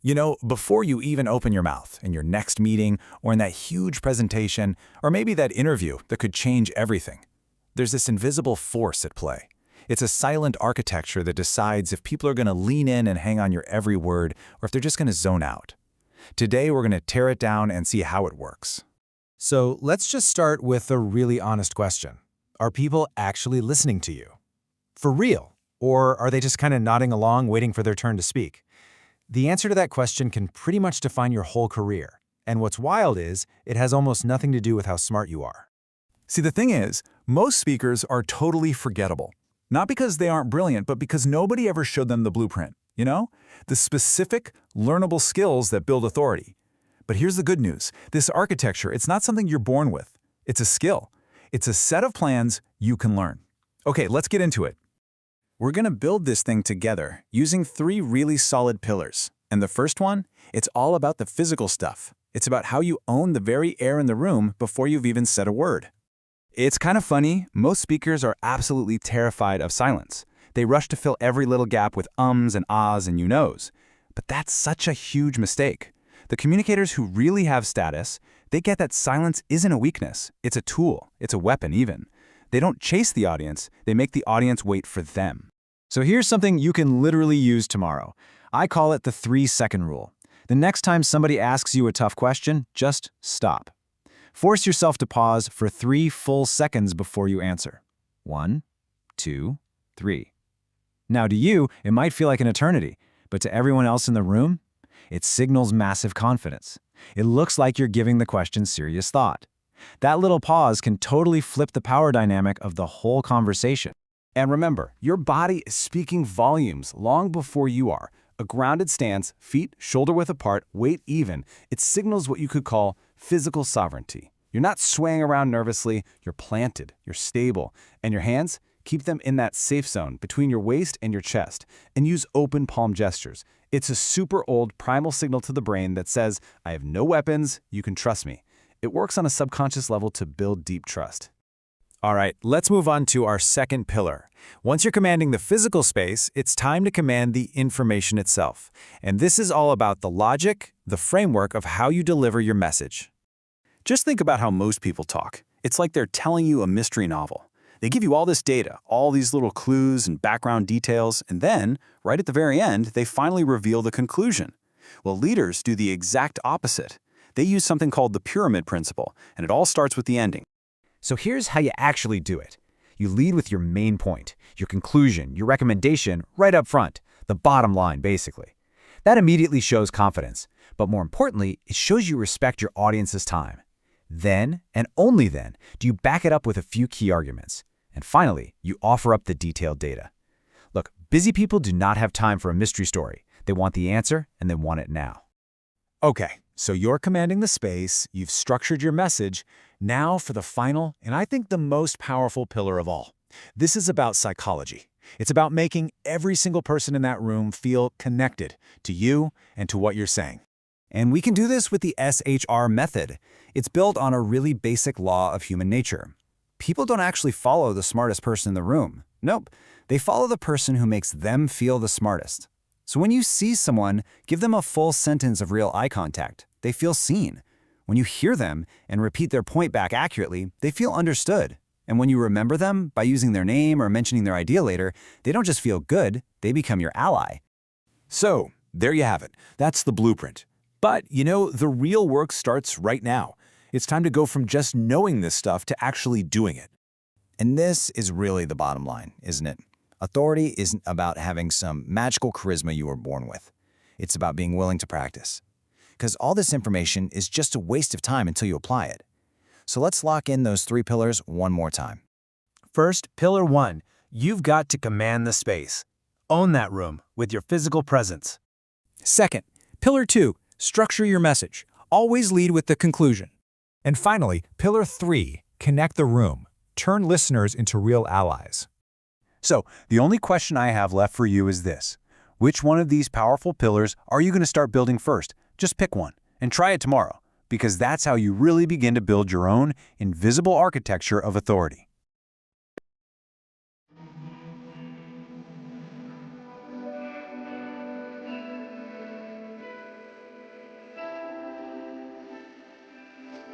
You know, before you even open your mouth in your next meeting or in that huge presentation or maybe that interview that could change everything, there's this invisible force at play. It's a silent architecture that decides if people are going to lean in and hang on your every word or if they're just going to zone out. Today, we're going to tear it down and see how it works. So let's just start with a really honest question. Are people actually listening to you? For real? Or are they just kind of nodding along, waiting for their turn to speak? The answer to that question can pretty much define your whole career. And what's wild is, it has almost nothing to do with how smart you are. See, the thing is, most speakers are totally forgettable. Not because they aren't brilliant, but because nobody ever showed them the blueprint, you know? The specific, learnable skills that build authority. But here's the good news. This architecture, it's not something you're born with. It's a skill. It's a set of plans you can learn. Okay, let's get into it. We're going to build this thing together using 3 really solid pillars. And the first one, it's all about the physical stuff. It's about how you own the very air in the room before you've even said a word. It's kind of funny, most speakers are absolutely terrified of silence. They rush to fill every little gap with ums and ahs and you knows. But that's such a huge mistake. The communicators who really have status, they get that silence isn't a weakness. It's a tool. It's a weapon even. They don't chase the audience, they make the audience wait for them. So here's something you can literally use tomorrow. I call it the 3-second rule. The next time somebody asks you a tough question, just stop. Force yourself to pause for 3 full seconds before you answer. 1, 2, 3. Now to you, it might feel like an eternity, but to everyone else in the room, it signals massive confidence. It looks like you're giving the question serious thought. That little pause can totally flip the power dynamic of the whole conversation. And remember, your body is speaking volumes long before you are. A grounded stance, feet shoulder-width apart, weight even, it signals what you could call physical sovereignty. You're not swaying around nervously, you're planted, you're stable. And your hands, keep them in that safe zone between your waist and your chest, and use open palm gestures. It's a super old primal signal to the brain that says, I have no weapons, you can trust me. It works on a subconscious level to build deep trust. All right, let's move on to our second pillar. Once you're commanding the physical space, it's time to command the information itself. And this is all about the logic, the framework of how you deliver your message. Just think about how most people talk. It's like they're telling you a mystery novel. They give you all this data, all these little clues and background details, and then, right at the very end, they finally reveal the conclusion. Well, leaders do the exact opposite. They use something called the pyramid principle, and it all starts with the ending. So here's how you actually do it. You lead with your main point, your conclusion, your recommendation right up front, the bottom line, basically. That immediately shows confidence, but more importantly, it shows you respect your audience's time. Then, and only then, do you back it up with a few key arguments. And finally, you offer up the detailed data. Look, busy people do not have time for a mystery story. They want the answer, and they want it now. Okay, so you're commanding the space, you've structured your message. Now for the final, and I think the most powerful pillar of all. This is about psychology. It's about making every single person in that room feel connected to you and to what you're saying. And we can do this with the SHR method. It's built on a really basic law of human nature. People don't actually follow the smartest person in the room. Nope, they follow the person who makes them feel the smartest. So when you see someone, give them a full sentence of real eye contact. They feel seen. When you hear them and repeat their point back accurately, they feel understood. And when you remember them by using their name or mentioning their idea later, they don't just feel good, they become your ally. So, there you have it. That's the blueprint. But, you know, the real work starts right now. It's time to go from just knowing this stuff to actually doing it. And this is really the bottom line, isn't it? Authority isn't about having some magical charisma you were born with. It's about being willing to practice. Because all this information is just a waste of time until you apply it. So let's lock in those 3 pillars one more time. First, pillar 1, you've got to command the space. Own that room with your physical presence. Second, pillar 2, structure your message. Always lead with the conclusion. And finally, pillar 3, connect the room. Turn listeners into real allies. So, the only question I have left for you is this. Which one of these powerful pillars are you going to start building first? Just pick one and try it tomorrow, because that's how you really begin to build your own invisible architecture of authority.